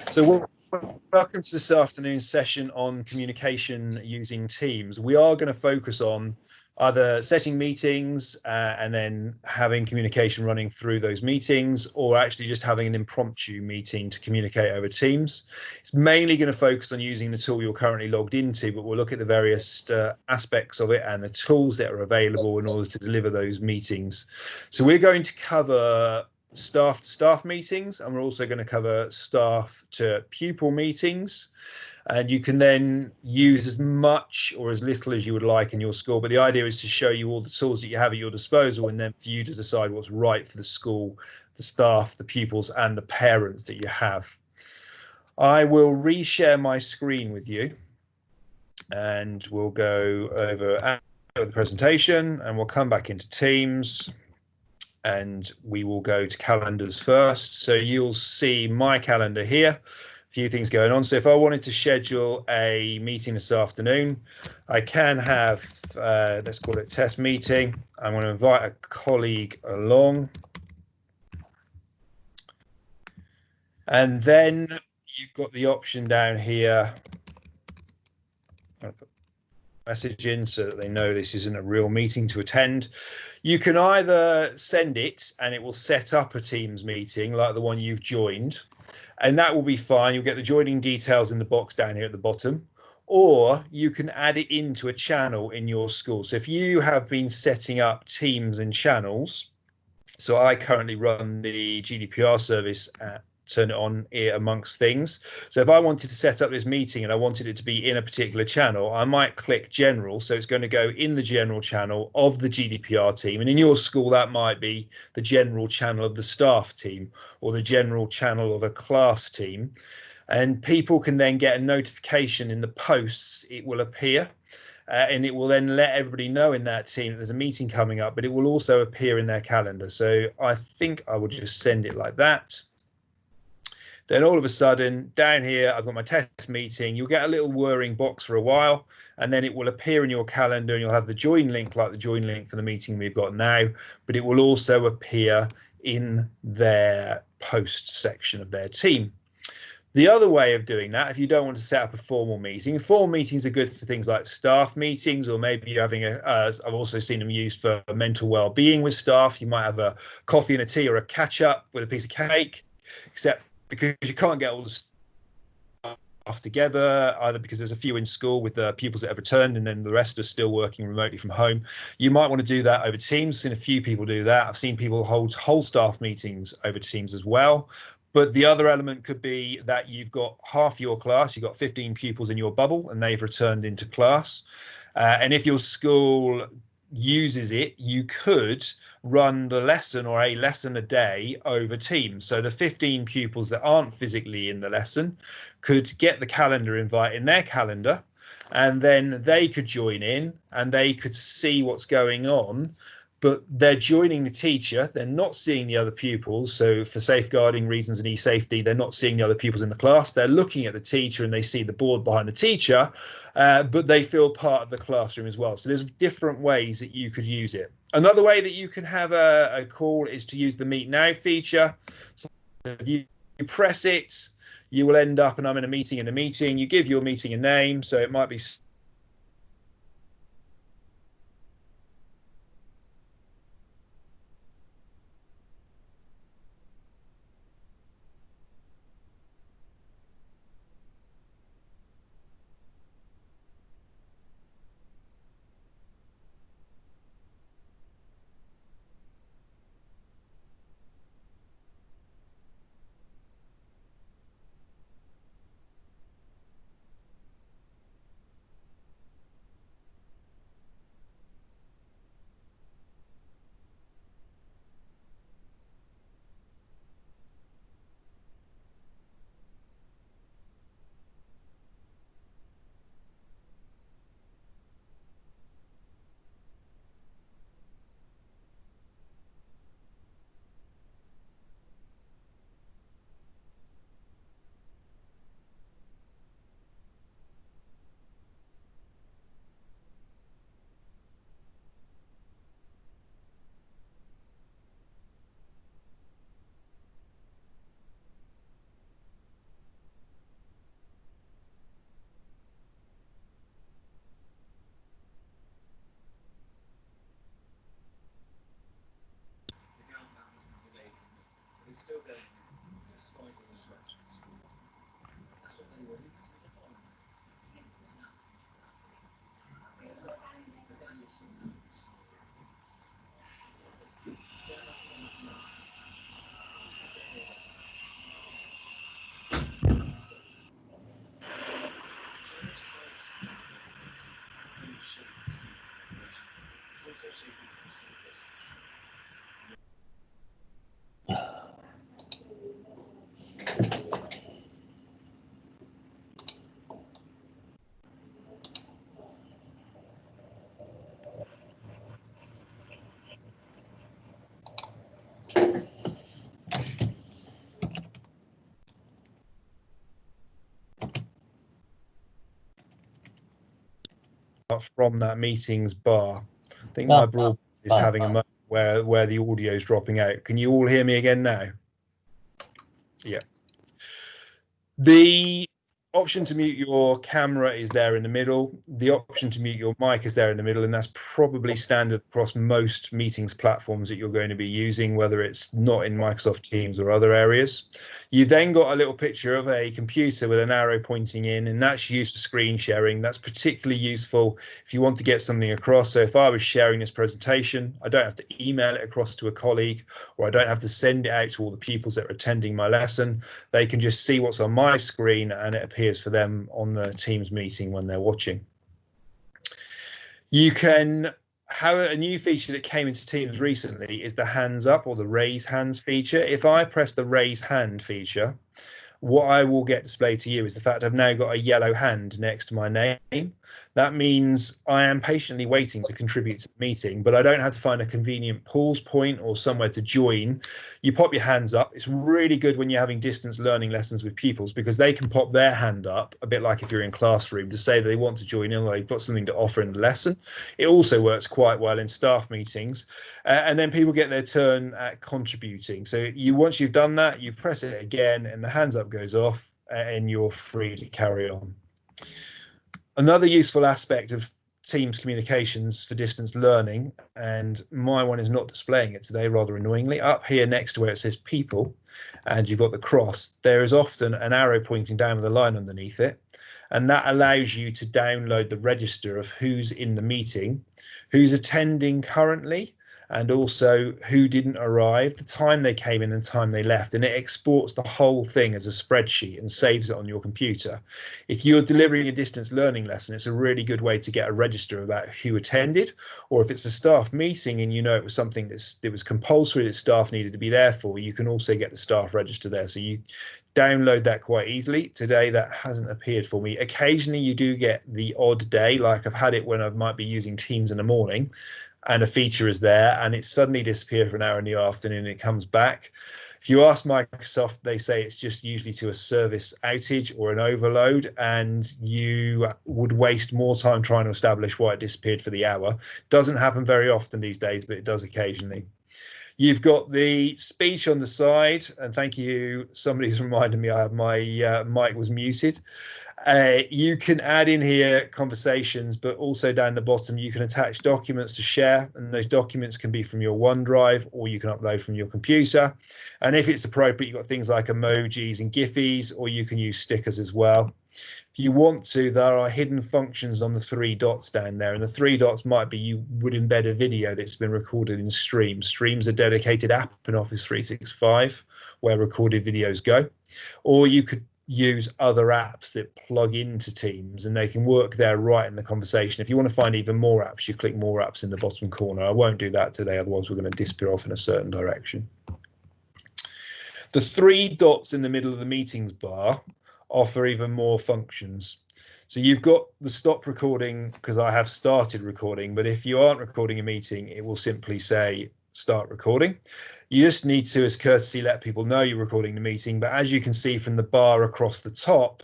So welcome to this afternoon's session on communication using Teams. We are going to focus on either setting meetings and then having communication running through those meetings, or actually just having an impromptu meeting to communicate over Teams. It's mainly going to focus on using the tool you're currently logged into, but we'll look at the various aspects of it and the tools that are available in order to deliver those meetings. So we're going to cover staff to staff meetings, and we're also going to cover staff to pupil meetings, and you can then use as much or as little as you would like in your school, but the idea is to show you all the tools that you have at your disposal and then for you to decide what's right for the school, the staff, the pupils and the parents that you have. I will reshare my screen with you and we'll go over the presentation and we'll come back into Teams. And we will go to calendars first. So you'll see my calendar here, a few things going on. So if I wanted to schedule a meeting this afternoon, I can have, let's call it a test meeting. I'm going to invite a colleague along. And then you've got the option down here. I'll put message in so that they know this isn't a real meeting to attend. You can either send it and it will set up a Teams meeting like the one you've joined, and that will be fine. You'll get the joining details in the box down here at the bottom, or you can add it into a channel in your school. So if you have been setting up Teams and channels, so I currently run the GDPR service at Turn It On here amongst things. So if I wanted to set up this meeting and I wanted it to be in a particular channel, I might click general. So it's going to go in the general channel of the GDPR team. And in your school, that might be the general channel of the staff team or the general channel of a class team. And people can then get a notification in the posts. It will appear. And it will then let everybody know in that team that there's a meeting coming up, but it will also appear in their calendar. So I think I will just send it like that. Then all of a sudden down here, I've got my test meeting. You'll get a little whirring box for a while, and then it will appear in your calendar and you'll have the join link like the join link for the meeting we've got now, but it will also appear in their post section of their team. The other way of doing that, if you don't want to set up a formal meetings are good for things like staff meetings, or maybe you're having I've also seen them used for mental well-being with staff. You might have a coffee and a tea or a catch up with a piece of cake, except because you can't get all the staff together, either because there's a few in school with the pupils that have returned and then the rest are still working remotely from home. You might want to do that over Teams. I've seen a few people do that. I've seen people hold whole staff meetings over Teams as well. But the other element could be that you've got half your class, you've got 15 pupils in your bubble and they've returned into class. And if your school uses it, you could run the lesson or a lesson a day over Teams. So the 15 pupils that aren't physically in the lesson could get the calendar invite in their calendar, and then they could join in and they could see what's going on. But they're joining the teacher, they're not seeing the other pupils. So for safeguarding reasons and e-safety, they're not seeing the other pupils in the class. They're looking at the teacher and they see the board behind the teacher, but they feel part of the classroom as well. So there's different ways that you could use it. Another way that you can have a call is to use the Meet Now feature. So if you press it, you will end up, and I'm in a meeting, you give your meeting a name. So it might be From that meetings bar. I think my broadcast is having a moment where the audio is dropping out. Can you all hear me again now? Yeah. The option to mute your camera is there in the middle. The option to mute your mic is there in the middle, and that's probably standard across most meetings platforms that you're going to be using, whether it's not in Microsoft Teams or other areas. You've then got a little picture of a computer with an arrow pointing in, and that's used for screen sharing. That's particularly useful if you want to get something across. So if I was sharing this presentation, I don't have to email it across to a colleague, or I don't have to send it out to all the pupils that are attending my lesson. They can just see what's on my screen and it appears for them on the Teams meeting when they're watching. You can have a new feature that came into Teams recently is the hands up or the raise hands feature. If I press the raise hand feature, what I will get displayed to you is the fact I've now got a yellow hand next to my name. That means I am patiently waiting to contribute to the meeting, but I don't have to find a convenient pause point or somewhere to join. You pop your hands up. It's really good when you're having distance learning lessons with pupils because they can pop their hand up, a bit like if you're in classroom, to say that they want to join in or they've got something to offer in the lesson. It also works quite well in staff meetings. And then people get their turn at contributing. So once you've done that, you press it again and the hands up goes off and you're free to carry on. Another useful aspect of Teams communications for distance learning, and my one is not displaying it today, rather annoyingly, up here next to where it says people and you've got the cross, there is often an arrow pointing down with a line underneath it, and that allows you to download the register of who's in the meeting, who's attending currently, and also who didn't arrive, the time they came in and the time they left, and it exports the whole thing as a spreadsheet and saves it on your computer. If you're delivering a distance learning lesson, it's a really good way to get a register about who attended, or if it's a staff meeting and you know it was something that was compulsory that staff needed to be there for, you can also get the staff register there. So you download that quite easily. Today that hasn't appeared for me. Occasionally you do get the odd day, like I've had it when I might be using Teams in the morning and a feature is there and it suddenly disappeared for an hour in the afternoon and it comes back. If you ask Microsoft, they say it's just usually to a service outage or an overload, and you would waste more time trying to establish why it disappeared for the hour. Doesn't happen very often these days, but it does occasionally. You've got the speech on the side, and thank you. Somebody's reminded me my mic was muted. You can add in here conversations, but also down the bottom you can attach documents to share, and those documents can be from your OneDrive or you can upload from your computer. And if it's appropriate, you've got things like emojis and Giphies, or you can use stickers as well. If you want to, there are hidden functions on the 3 dots down there, and the 3 dots might be you would embed a video that's been recorded in Stream. Stream's a dedicated app in Office 365 where recorded videos go, or you could use other apps that plug into Teams and they can work there right in the conversation. If you want to find even more apps, you click more apps in the bottom corner. I won't do that today, otherwise we're going to disappear off in a certain direction. The 3 dots in the middle of the meetings bar offer even more functions. So you've got the stop recording because I have started recording, but if you aren't recording a meeting, it will simply say start recording. You just need to, as courtesy, let people know you're recording the meeting. But as you can see from the bar across the top,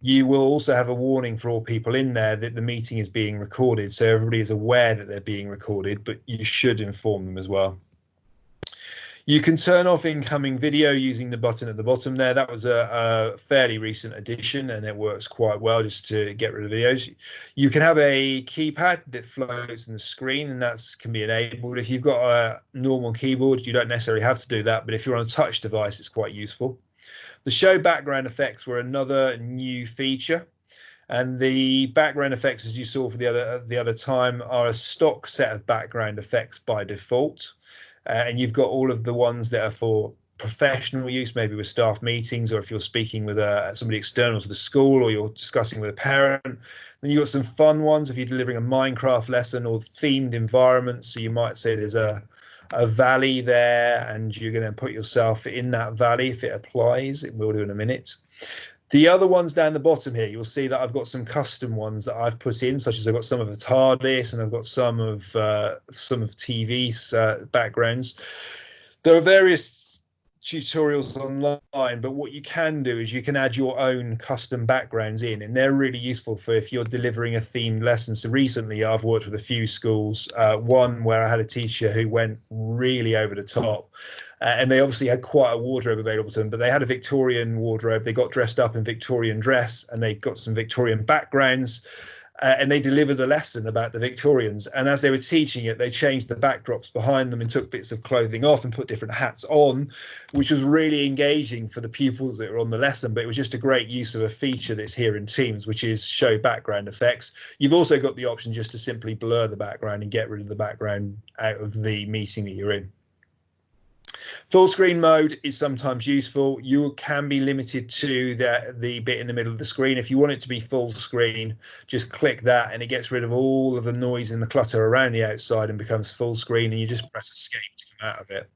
you will also have a warning for all people in there that the meeting is being recorded. So everybody is aware that they're being recorded, but you should inform them as well. You can turn off incoming video using the button at the bottom there. That was a fairly recent addition, and it works quite well just to get rid of videos. You can have a keypad that floats on the screen, and that can be enabled. If you've got a normal keyboard, you don't necessarily have to do that, but if you're on a touch device, it's quite useful. The show background effects were another new feature. And the background effects, as you saw for the other time, are a stock set of background effects by default. And you've got all of the ones that are for professional use, maybe with staff meetings, or if you're speaking with somebody external to the school, or you're discussing with a parent. Then you've got some fun ones if you're delivering a Minecraft lesson or themed environments. So you might say there's a valley there, and you're going to put yourself in that valley if it applies. It will do in a minute. The other ones down the bottom here, you'll see that I've got some custom ones that I've put in, such as I've got some of the TARDIS, and I've got some of TV's backgrounds. There are various tutorials online, but what you can do is you can add your own custom backgrounds in, and they're really useful for if you're delivering a themed lesson. So recently I've worked with a few schools, one where I had a teacher who went really over the top, and they obviously had quite a wardrobe available to them, but they had a Victorian wardrobe. They got dressed up in Victorian dress, and they got some Victorian backgrounds. And they delivered a lesson about the Victorians. And as they were teaching it, they changed the backdrops behind them and took bits of clothing off and put different hats on, which was really engaging for the pupils that were on the lesson. But it was just a great use of a feature that's here in Teams, which is show background effects. You've also got the option just to simply blur the background and get rid of the background out of the meeting that you're in. Full screen mode is sometimes useful. You can be limited to the bit in the middle of the screen. If you want it to be full screen, just click that and it gets rid of all of the noise and the clutter around the outside and becomes full screen, and you just press escape to come out of it.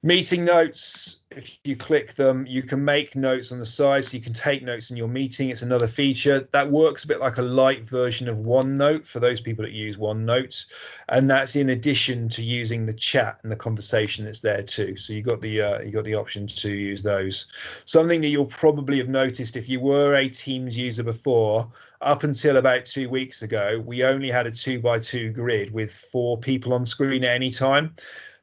Meeting notes, if you click them, you can make notes on the side, so you can take notes in your meeting. It's another feature that works a bit like a light version of OneNote for those people that use OneNote, and that's in addition to using the chat and the conversation that's there too. So you got the option to use those. Something that you'll probably have noticed if you were a Teams user before, up until about 2 weeks ago, we only had a 2x2 grid with 4 people on screen at any time.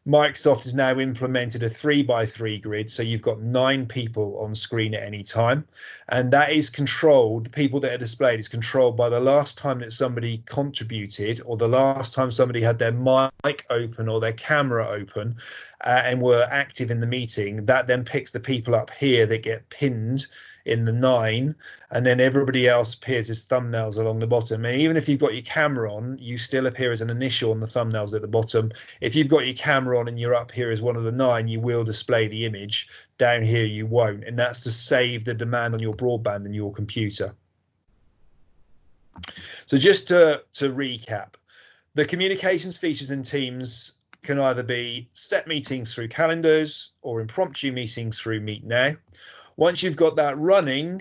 Microsoft has now implemented a 3x3 grid, so you've got 9 people on screen at any time, and that is controlled. The people that are displayed is controlled by the last time that somebody contributed, or the last time somebody had their mic open or their camera open and were active in the meeting. That then picks the people up here that get pinned in the 9, and then everybody else appears as thumbnails along the bottom. And even if you've got your camera on, you still appear as an initial on the thumbnails at the bottom. If you've got your camera on and you're up here as one of the 9, you will display the image. Down here you won't, and that's to save the demand on your broadband and your computer. So just to recap, the communications features in Teams can either be set meetings through calendars or impromptu meetings through Meet Now. Once you've got that running,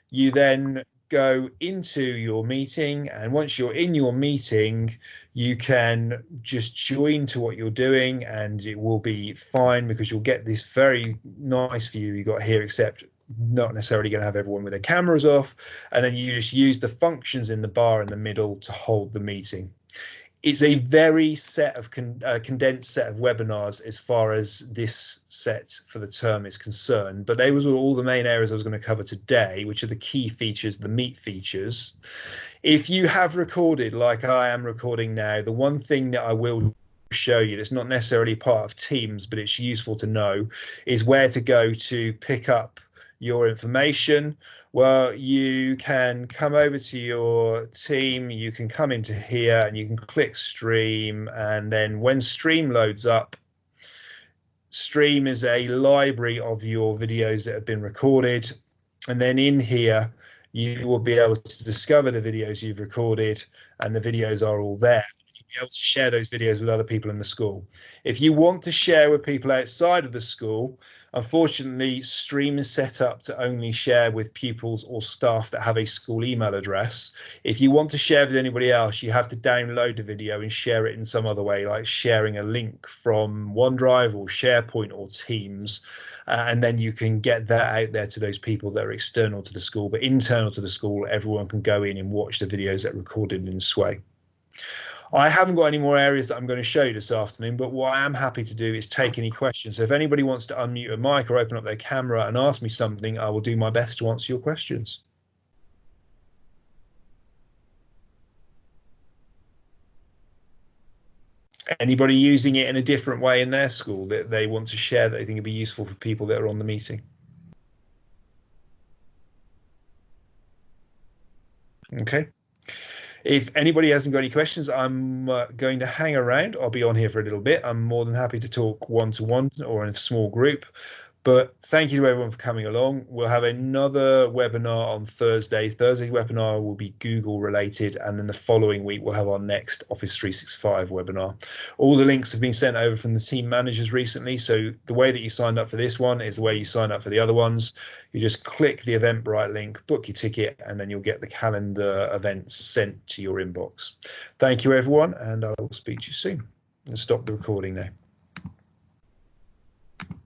you then go into your meeting, and once you're in your meeting, you can just join to what you're doing, and it will be fine because you'll get this very nice view you got here, except not necessarily going to have everyone with their cameras off, and then you just use the functions in the bar in the middle to hold the meeting. It's a very condensed set of webinars as far as this set for the term is concerned, but they were all the main areas I was going to cover today, which are the key features, the meat features. If you have recorded like I am recording now, the one thing that I will show you that's not necessarily part of Teams, but it's useful to know, is where to go to pick up your information. Well, you can come over to your team, you can come into here and you can click stream, and then when stream loads up, stream is a library of your videos that have been recorded, and then in here you will be able to discover the videos you've recorded, and the videos are all there. You'll be able to share those videos with other people in the school. If you want to share with people outside of the school, unfortunately, Stream is set up to only share with pupils or staff that have a school email address. If you want to share with anybody else, you have to download the video and share it in some other way, like sharing a link from OneDrive or SharePoint or Teams, and then you can get that out there to those people that are external to the school. But internal to the school, everyone can go in and watch the videos that are recorded in this way. I haven't got any more areas that I'm going to show you this afternoon, but what I am happy to do is take any questions. So if anybody wants to unmute a mic or open up their camera and ask me something, I will do my best to answer your questions. Anybody using it in a different way in their school that they want to share that they think would be useful for people that are on the meeting? Okay. If anybody hasn't got any questions, I'm going to hang around. I'll be on here for a little bit. I'm more than happy to talk one-to-one or in a small group. But thank you to everyone for coming along. We'll have another webinar on Thursday. Thursday's webinar will be Google related, and then the following week we'll have our next Office 365 webinar. All the links have been sent over from the team managers recently, so the way that you signed up for this one is the way you sign up for the other ones. You just click the Eventbrite link, book your ticket, and then you'll get the calendar events sent to your inbox. Thank you, everyone, and I will speak to you soon. I'll stop the recording now.